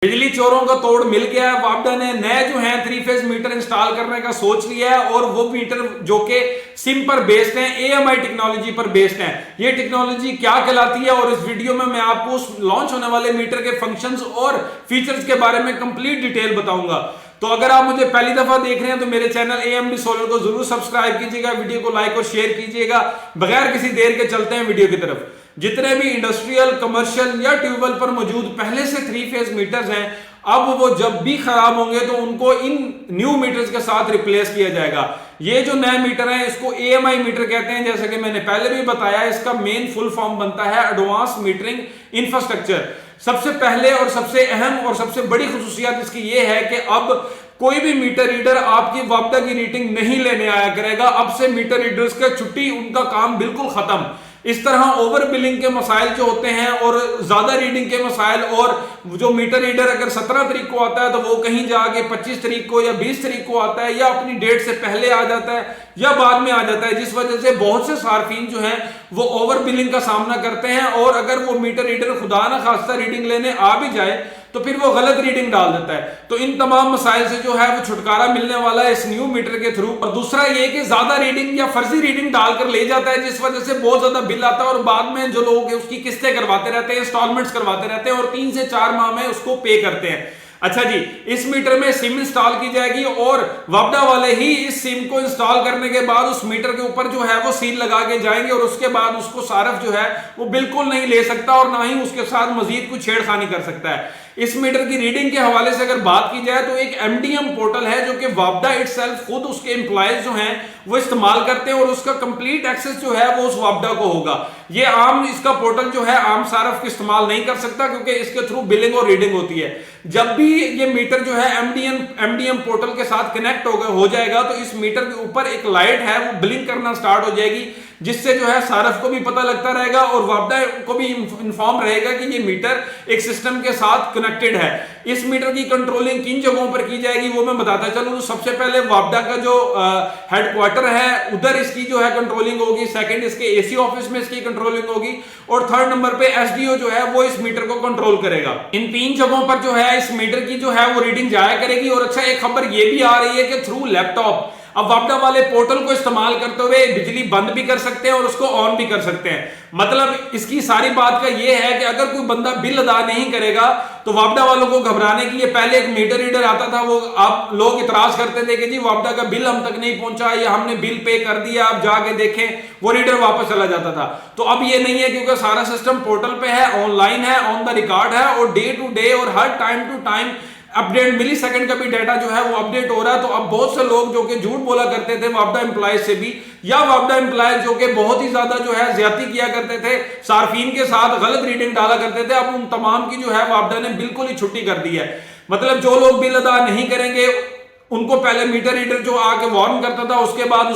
बिजली चोरों का तोड़ मिल गया है। वापडा ने नए जो है 3 फेज मीटर इंस्टॉल करने का सोच लिया है और वो मीटर जो कि सिम पर बेस्ड है, एएमआई टेक्नोलॉजी पर बेस्ड है। ये टेक्नोलॉजी क्या कहलाती है और इस वीडियो में मैं आपको उस लॉन्च होने वाले मीटर के फंक्शंस और फीचर्स के बारे में कंप्लीट डिटेल बताऊंगा। तो अगर आप मुझे पहली दफा देख रहे हैं तो मेरे चैनल एएमडी सोलर को जरूर सब्सक्राइब कीजिएगा, वीडियो को लाइक और शेयर कीजिएगा। बगैर किसी देर के चलते हैं वीडियो की तरफ। जितने भी इंडस्ट्रियल, कमर्शियल या ट्यूबवेल पर मौजूद पहले से 3 फेज मीटर्स हैं, अब वो जब भी खराब होंगे तो उनको इन न्यू मीटर्स के साथ रिप्लेस किया जाएगा। ये जो नए मीटर हैं इसको एएमआई मीटर कहते हैं। जैसे कि मैंने पहले भी बताया, इसका मेन फुल फॉर्म बनता है एडवांस मीटरिंग इंफ्रास्ट्रक्चर। सबसे पहले और सबसे अहम और सबसे बड़ी खुसूसियत इसकी ये है कि अब कोई भी मीटर रीडर आपकी वापडा की रीडिंग नहीं लेने आया करेगा। अब से मीटर रीडर्स का छुट्टी, उनका काम बिल्कुल खत्म। इस तरह ओवर बिलिंग के मसाइल जो होते हैं और ज्यादा रीडिंग के मसाइल, और जो मीटर रीडर अगर 17 तारीख को आता है तो वो कहीं जाके 25 तारीख को या 20 तारीख को आता है, या अपनी डेट से पहले आ जाता है या बाद में आ जाता है, जिस वजह से बहुत से सार्फिन जो हैं वो ओवर बिलिंग का सामना करते हैं। और अगर वो मीटर रीडर खुदा ना खास्ता रीडिंग लेने आ भी जाए तो फिर वो गलत रीडिंग डाल देता है। तो इन तमाम मसाइल से जो है वो छुटकारा मिलने वाला है इस न्यू मीटर के थ्रू। और दूसरा ये कि ज्यादा रीडिंग या फर्जी रीडिंग डालकर ले जाता है, जिस वजह से बहुत ज्यादा बिल आता है और बाद में जो लोग उसकी किस्तें करवाते रहते हैं, इंस्टॉलमेंट्स करवाते रहते हैं और 3 से 4 माह में उसको पे करते हैं। अच्छा जी, इस मीटर में सिम इंस्टॉल की जाएगी और वापडा वाले ही इस सिम को इंस्टॉल करने के बाद उस मीटर के ऊपर जो है वो सील लगा के जाएंगे और उसके बाद उसको सारफ जो है वो बिल्कुल नहीं ले सकता और ना ही उसके साथ मजीद कुछ छेड़खानी कर सकता है। इस मीटर की रीडिंग के हवाले से अगर बात की जाए तो एक एमडीएम पोर्टल है जो कि वापडा इटसेल्फ खुद उसके एम्प्लॉयज जो हैं वो इस्तेमाल करते हैं और उसका कंप्लीट एक्सेस जो है वो उस वापडा को होगा। ये आम इसका पोर्टल जो है आम सारफ का इस्तेमाल नहीं कर सकता क्योंकि इसके थ्रू बिलिंग और रीडिंग होती है। जब भी ये मीटर जो है एमडीएम पोर्टल के साथ कनेक्ट हो जाएगा तो इस मीटर के ऊपर एक लाइट है वो ब्लिंक करना स्टार्ट हो जाएगी, जिससे जो है सारफ को भी पता लगता रहेगा और वापडा को भी इंफॉर्म रहेगा कि ये मीटर एक सिस्टम के साथ कनेक्टेड है। इस मीटर की कंट्रोलिंग किन जगहों पर की जाएगी वो मैं बताता चलूं। तो सबसे पहले वापडा का जो हेडक्वार्टर है उधर इसकी जो है कंट्रोलिंग होगी। सेकंड, इसके एसी ऑफिस में इसकी कंट्रोलिंग होगी और थर्ड नंबर पे एसडीओ जो है वो इस मीटर को कंट्रोल करेगा। इन 3 जगहों पर जो है इस मीटर की जो है वो रीडिंग जाया करेगी। और अच्छा, एक खबर ये भी आ रही है कि थ्रू लैपटॉप अब वापडा वाले पोर्टल को इस्तेमाल करते हुए बिजली बंद भी कर सकते हैं और उसको ऑन भी कर सकते हैं। मतलब इसकी सारी बात का ये है कि अगर कोई बंदा बिल अदा नहीं करेगा तो वापडा वालों को घबराने की, ये पहले एक मीटर रीडर आता था, वो आप लोग इतराज करते थे कि जी वापडा का बिल हम तक नहीं पहुंचा या हमने बिल पे कर दिया, आप जाके देखें, वो रीडर वापस चला जाता था। तो अब ये नहीं है क्योंकि सारा सिस्टम पोर्टल पे है, ऑनलाइन है, ऑन द रिकॉर्ड है और डे टू डे और हर time to time update, millisecond का भी डाटा जो है वो अपडेट हो रहा है। तो अब बहुत से लोग जो कि झूठ बोला करते थे वापडा एम्प्लॉयज से भी, या वापडा एम्प्लॉयज जो कि बहुत ही ज्यादा जो है ज्यादती किया करते थे, सार्फिन के साथ गलत रीडिंग डाला करते थे, अब उन तमाम की जो है वापडा ने बिल्कुल ही छुट्टी कर दी है। मतलब जो लोग बिल अदा नहीं करेंगे उनको पहले मीटर रीडर जो आके वार्न करता था, उसके बाद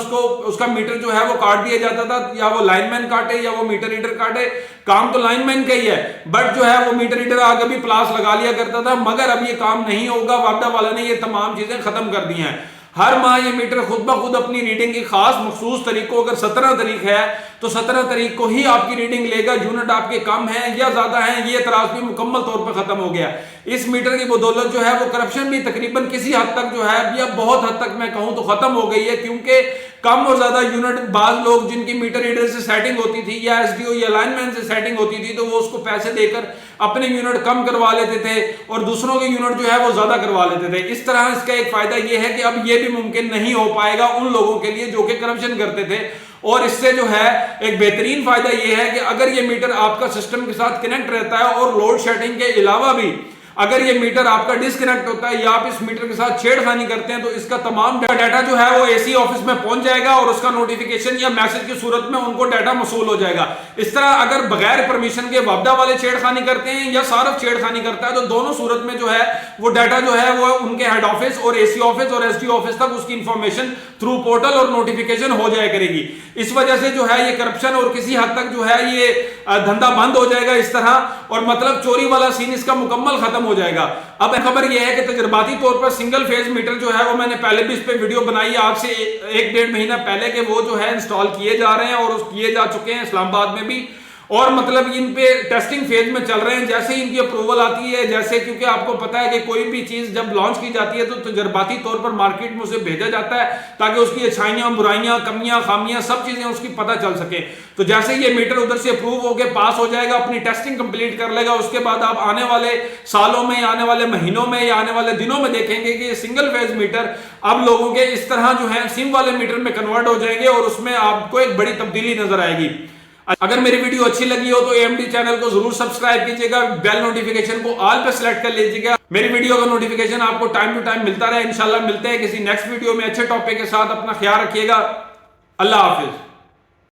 उसका मीटर जो है वो काट दिया जाता था, या वो लाइनमैन काटे या वो मीटर रीडर काटे, काम तो लाइनमैन का ही है, बट जो है वो मीटर रीडर आगे भी प्लास लगा लिया करता था। मगर अब ये काम नहीं होगा, वापडा वाला ने ये तमाम चीजें खत्म कर दी हैं। हर माह ये मीटर खुद ब खुद अपनी रीडिंग की खास मखसूस तारीख को, अगर 17 तारीख है तो 17 तारीख को ही आपकी रीडिंग लेगा। यूनिट आपके कम है या ज्यादा है, ये एतराज भी मुकम्मल तौर पर खत्म हो गया। इस मीटर की बदौलत जो है वो करप्शन भी तकरीबन किसी हद तक जो है या बहुत हद तक मैं कहूं तो खत्म हो गई है, क्योंकि कम और ज्यादा यूनिट, बाज लोग जिनकी मीटर रीडर से सेटिंग होती थी या एसडीओ या लाइनमैन से सेटिंग होती थी तो वो उसको पैसे देकर अपने यूनिट कम करवा लेते थे और दूसरों के यूनिट जो है वो ज्यादा करवा लेते थे। इस तरह इसका एक फायदा ये है कि अब ये भी मुमकिन नहीं हो पाएगा उन लोगों के लिए जो कि करप्शन करते थे। और इससे जो है एक बेहतरीन फायदा ये है कि अगर ये मीटर आपका सिस्टम के साथ कनेक्ट रहता है और लोड शेडिंग के अलावा भी अगर ये मीटर आपका डिस्कनेक्ट होता है या आप इस मीटर के साथ छेड़खानी करते हैं तो इसका तमाम डाटा जो है वो एसी ऑफिस में पहुंच जाएगा और उसका नोटिफिकेशन या मैसेज की सूरत में उनको डाटा मसूल हो जाएगा। इस तरह अगर बगैर परमिशन के वापडा वाले छेड़खानी करते हैं या सारफ छेड़खानी करता है तो दोनों सूरत में जो है वो डाटा जो है वो उनके हेड ऑफिस और एसी ऑफिस और एसडी ऑफिस तक उसकी इंफॉर्मेशन थ्रू पोर्टल और नोटिफिकेशन हो जाया करेगी। इस वजह से जो है ये करप्शन और किसी हद तक जो है ये धंधा बंद हो जाएगा इस तरह, और मतलब चोरी वाला सीन इसका मुकम्मल खत्म हो जाएगा। अब खबर यह है कि तजर्बाती तौर पर सिंगल फेज मीटर जो है वो मैंने पहले भी इस पे वीडियो बनाई है आपसे 1-1.5 महीना पहले के, वो जो है इंस्टॉल किए जा रहे हैं और किए जा चुके हैं इस्लामाबाद में भी। और मतलब इन पे टेस्टिंग फेज में चल रहे हैं। जैसे ही इनकी अप्रूवल आती है, जैसे, क्योंकि आपको पता है कि कोई भी चीज जब लॉन्च की जाती है तो तजर्बाती तौर पर मार्केट में उसे भेजा जाता है ताकि उसकी अच्छाइयां, बुराइयां, कमियां, खामियां सब चीजें उसकी पता चल सके। तो जैसे ये मीटर उधर से अप्रूव होकर पास हो जाएगा, अपनी टेस्टिंग कंप्लीट कर लेगा, उसके बाद आप आने वाले सालों में, आने वाले महीनों में या आने वाले दिनों में देखेंगे कि ये सिंगल फेज मीटर अब लोगों के इस तरह जो है सिम वाले मीटर में कन्वर्ट हो जाएंगे और उसमें आपको एक बड़ी तब्दीली नजर आएगी। अगर मेरी वीडियो अच्छी लगी हो तो एएमडी चैनल को जरूर सब्सक्राइब कीजिएगा, बेल नोटिफिकेशन को ऑल पे सेलेक्ट कर लीजिएगा। मेरी वीडियो का नोटिफिकेशन आपको टाइम टू टाइम मिलता रहे। इंशाल्लाह मिलते हैं किसी नेक्स्ट वीडियो में अच्छे टॉपिक के साथ। अपना ख्याल रखिएगा। अल्लाह हाफिज।